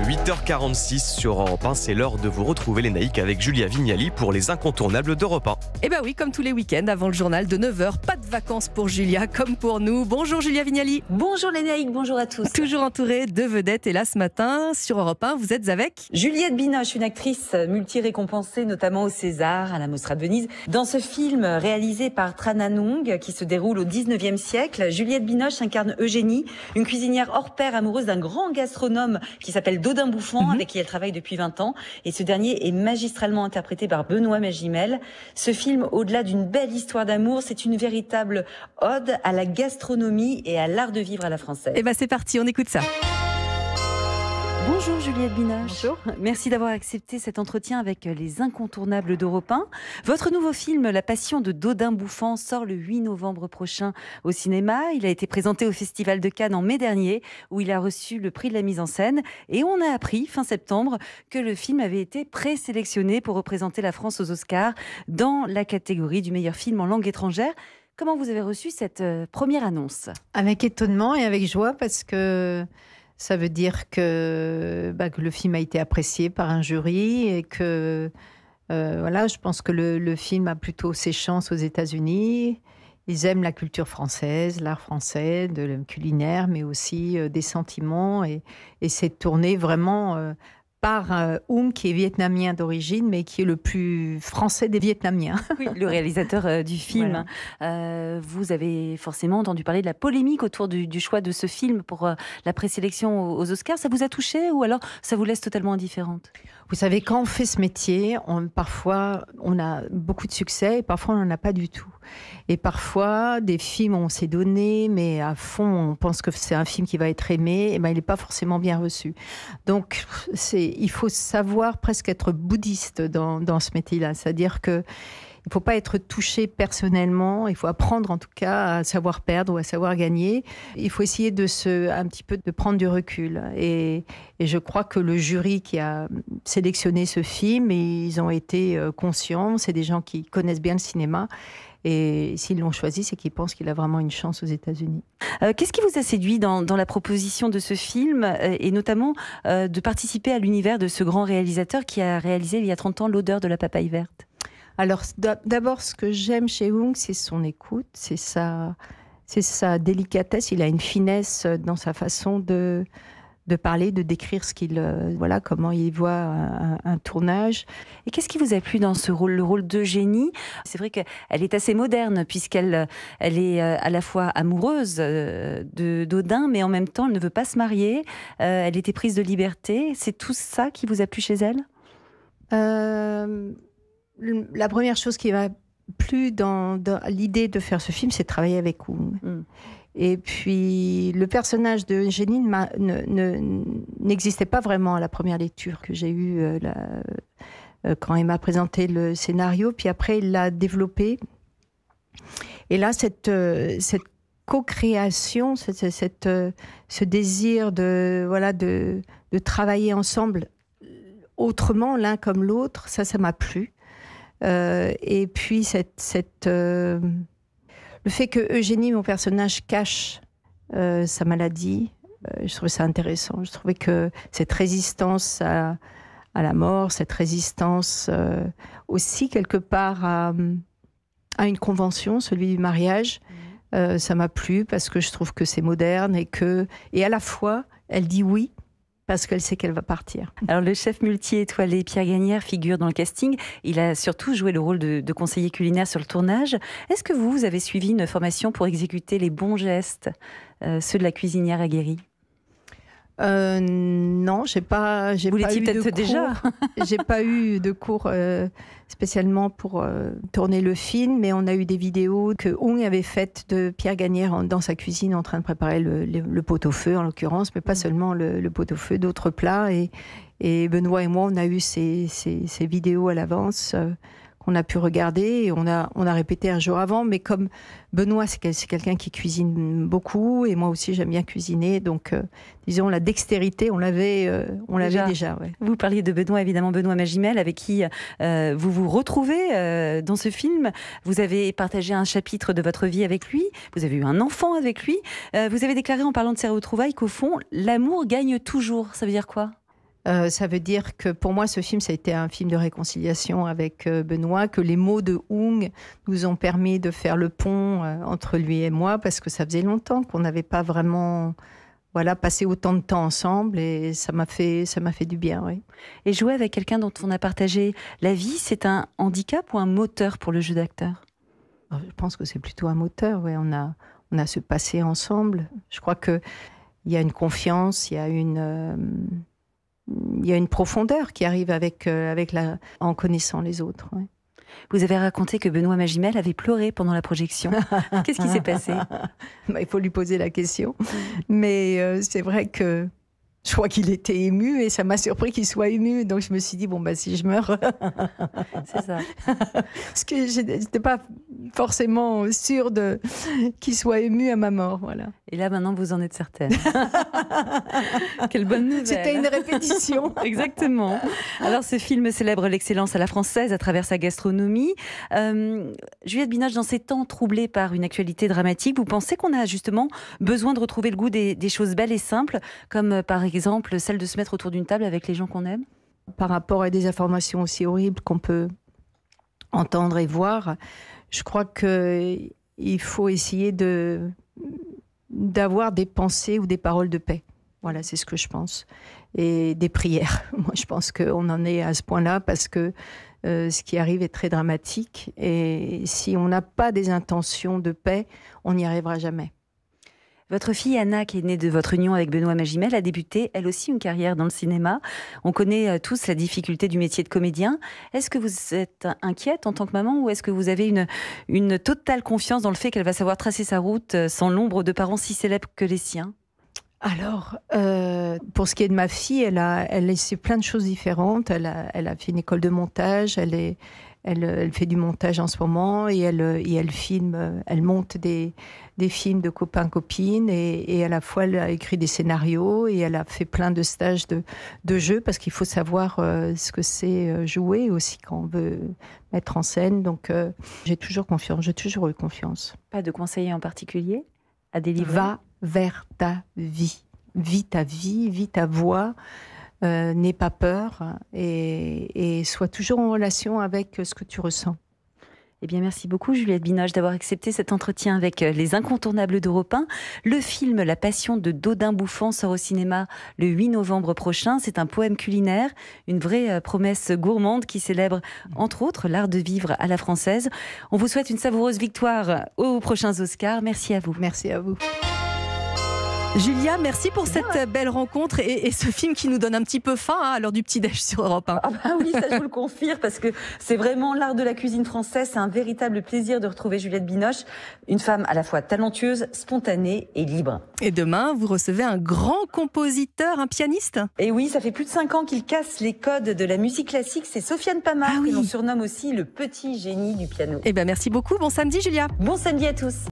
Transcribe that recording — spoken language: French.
8h46 sur Europe 1, c'est l'heure de vous retrouver les naïcs avec Julia Vignali pour les incontournables d'Europe 1. Eh bien oui, comme tous les week-ends, avant le journal de 9h, pas de vacances pour Julia, comme pour nous. Bonjour Julia Vignali. Bonjour les naïcs, bonjour à tous. Toujours entourée de vedettes, et là ce matin, sur Europe 1, vous êtes avec Juliette Binoche, une actrice multi-récompensée, notamment au César, à la Mostra de Venise. Dans ce film réalisé par Tran AnhUng, qui se déroule au 19e siècle, Juliette Binoche incarne Eugénie, une cuisinière hors pair amoureuse d'un grand gastronome qui s'appelle Dodin Bouffant, avec qui elle travaille depuis 20 ans. Et ce dernier est magistralement interprété par Benoît Magimel. Ce film, au-delà d'une belle histoire d'amour, c'est une véritable ode à la gastronomie et à l'art de vivre à la française. Eh bien c'est parti, on écoute ça. Bonjour Juliette Binoche. Bonjour. Merci d'avoir accepté cet entretien avec les incontournables d'Europe 1. Votre nouveau film, La Passion de Dodin Bouffant, sort le 8 novembre prochain au cinéma. Il a été présenté au Festival de Cannes en mai dernier, où il a reçu le prix de la mise en scène. Et on a appris, fin septembre, que le film avait été présélectionné pour représenter la France aux Oscars dans la catégorie du meilleur film en langue étrangère. Comment vous avez reçu cette première annonce ? Avec étonnement et avec joie, parce que ça veut dire que le film a été apprécié par un jury et que voilà, je pense que le film a plutôt ses chances aux États-Unis. Ils aiment la culture française, l'art français, de le culinaire, mais aussi des sentiments. Et c'est tourné vraiment par Ung, qui est vietnamien d'origine, mais qui est le plus français des Vietnamiens. Oui, le réalisateur du film. Voilà. Vous avez forcément entendu parler de la polémique autour du choix de ce film pour la présélection aux Oscars. Ça vous a touché ou alors ça vous laisse totalement indifférente ? Vous savez, quand on fait ce métier, parfois on a beaucoup de succès et parfois on n'en a pas du tout. Et parfois, des films, on s'est donné, mais à fond, on pense que c'est un film qui va être aimé, et il n'est pas forcément bien reçu. Donc, il faut savoir presque être bouddhiste dans ce métier-là. C'est-à-dire que il ne faut pas être touché personnellement, il faut apprendre en tout cas à savoir perdre ou à savoir gagner. Il faut essayer un petit peu de prendre du recul. Et je crois que le jury qui a sélectionné ce film, ils ont été conscients, c'est des gens qui connaissent bien le cinéma. Et s'ils l'ont choisi, c'est qu'ils pensent qu'il a vraiment une chance aux États-Unis. Qu'est-ce qui vous a séduit dans la proposition de ce film, et notamment de participer à l'univers de ce grand réalisateur qui a réalisé il y a 30 ans L'odeur de la papaye verte ? Alors, d'abord, ce que j'aime chez Ung, c'est son écoute, c'est sa délicatesse. Il a une finesse dans sa façon de parler, de décrire comment il voit un tournage. Et qu'est-ce qui vous a plu dans ce rôle, le rôle d'Eugénie ? C'est vrai qu'elle est assez moderne, puisqu'elle est à la fois amoureuse de Dodin, mais en même temps, elle ne veut pas se marier. Elle était prise de liberté. C'est tout ça qui vous a plu chez elle ? La première chose qui m'a plu dans l'idée de faire ce film, c'est de travailler avec Ung. Et puis, le personnage de Eugénie n'existait pas vraiment à la première lecture que j'ai eue quand il m'a présenté le scénario. Puis après, il l'a développé. Et là, cette co-création, ce désir de travailler ensemble autrement, l'un comme l'autre, ça m'a plu. Et puis, le fait que Eugénie, mon personnage, cache sa maladie, je trouvais ça intéressant. Je trouvais que cette résistance à la mort, cette résistance aussi quelque part à une convention, celui du mariage, ça m'a plu parce que je trouve que c'est moderne et à la fois, elle dit oui parce qu'elle sait qu'elle va partir. Alors le chef multi-étoilé Pierre Gagnère figure dans le casting. Il a surtout joué le rôle de conseiller culinaire sur le tournage. Est-ce que vous avez suivi une formation pour exécuter les bons gestes, ceux de la cuisinière aguerrie ? Non, j'ai pas eu de cours. Déjà J'ai pas eu de cours spécialement pour tourner le film, mais on a eu des vidéos que Ung avait faites de Pierre Gagnère dans sa cuisine en train de préparer le pot-au-feu en l'occurrence, mais pas seulement le pot-au-feu, d'autres plats. Et Benoît et moi, on a eu ces vidéos à l'avance qu'on a pu regarder et on a répété un jour avant, mais comme Benoît c'est quelqu'un qui cuisine beaucoup et moi aussi j'aime bien cuisiner, donc disons la dextérité on l'avait déjà. Ouais. Vous parliez de Benoît, évidemment Benoît Magimel, avec qui vous vous retrouvez dans ce film. Vous avez partagé un chapitre de votre vie avec lui, vous avez eu un enfant avec lui, vous avez déclaré en parlant de ces retrouvailles qu'au fond l'amour gagne toujours. Ça veut dire quoi ? Ça veut dire que pour moi, ce film, ça a été un film de réconciliation avec Benoît, que les mots de Hung nous ont permis de faire le pont entre lui et moi, parce que ça faisait longtemps qu'on n'avait pas vraiment passé autant de temps ensemble, et ça m'a fait du bien. Oui. Et jouer avec quelqu'un dont on a partagé la vie, c'est un handicap ou un moteur pour le jeu d'acteur ? Je pense que c'est plutôt un moteur. Ouais. On a ce passé ensemble. Je crois qu'il y a une confiance, il y a une profondeur qui arrive en connaissant les autres. Ouais. Vous avez raconté que Benoît Magimel avait pleuré pendant la projection. Qu'est-ce qui s'est passé ? Il faut lui poser la question. Mais c'est vrai que je crois qu'il était ému, et ça m'a surpris qu'il soit ému. Donc je me suis dit, si je meurs... C'est ça. Parce que je n'étais pas forcément sûre qu'il soit ému à ma mort. Voilà. Et là, maintenant, vous en êtes certaine. Quelle bonne nouvelle. C'était une répétition. Exactement. Alors, ce film célèbre l'excellence à la française à travers sa gastronomie. Juliette Binoche, dans ces temps troublés par une actualité dramatique, vous pensez qu'on a justement besoin de retrouver le goût des choses belles et simples, comme par exemple celle de se mettre autour d'une table avec les gens qu'on aime ? Par rapport à des informations aussi horribles qu'on peut entendre et voir, je crois qu'il faut essayer d'avoir des pensées ou des paroles de paix. Voilà, c'est ce que je pense. Et des prières. Moi, je pense qu'on en est à ce point-là, parce que ce qui arrive est très dramatique. Et si on n'a pas des intentions de paix, on n'y arrivera jamais. Votre fille Anna, qui est née de votre union avec Benoît Magimel, a débuté elle aussi une carrière dans le cinéma. On connaît tous la difficulté du métier de comédien. Est-ce que vous êtes inquiète en tant que maman, ou est-ce que vous avez une totale confiance dans le fait qu'elle va savoir tracer sa route sans l'ombre de parents si célèbres que les siens ? Alors, pour ce qui est de ma fille, elle a essayé plein de choses différentes. Elle a fait une école de montage, elle fait du montage en ce moment, et elle filme, elle monte des films de copains-copines, et à la fois elle a écrit des scénarios, et elle a fait plein de stages de jeu, parce qu'il faut savoir ce que c'est jouer aussi quand on veut mettre en scène. Donc j'ai toujours eu confiance. Pas de conseiller en particulier à délivrer ? Va vers ta vie. Vis ta vie, vis ta voix. N'aie pas peur, et sois toujours en relation avec ce que tu ressens. Eh bien, merci beaucoup Juliette Binoche d'avoir accepté cet entretien avec les incontournables d'Europe 1. Le film La Passion de Dodin Bouffant sort au cinéma le 8 novembre prochain. C'est un poème culinaire, une vraie promesse gourmande qui célèbre entre autres l'art de vivre à la française. On vous souhaite une savoureuse victoire aux prochains Oscars. Merci à vous. Merci à vous. Julia, merci pour cette belle rencontre et ce film qui nous donne un petit peu faim à l'heure du petit-déj sur Europe 1. Ah bah oui, ça je vous le confirme, parce que c'est vraiment l'art de la cuisine française. C'est un véritable plaisir de retrouver Juliette Binoche, une femme à la fois talentueuse, spontanée et libre. Et demain, vous recevez un grand compositeur, un pianiste. Et oui, ça fait plus de 5 ans qu'il casse les codes de la musique classique. C'est Sofiane Pamart, que l'on surnomme aussi le petit génie du piano. Eh ben merci beaucoup, bon samedi Julia. Bon samedi à tous.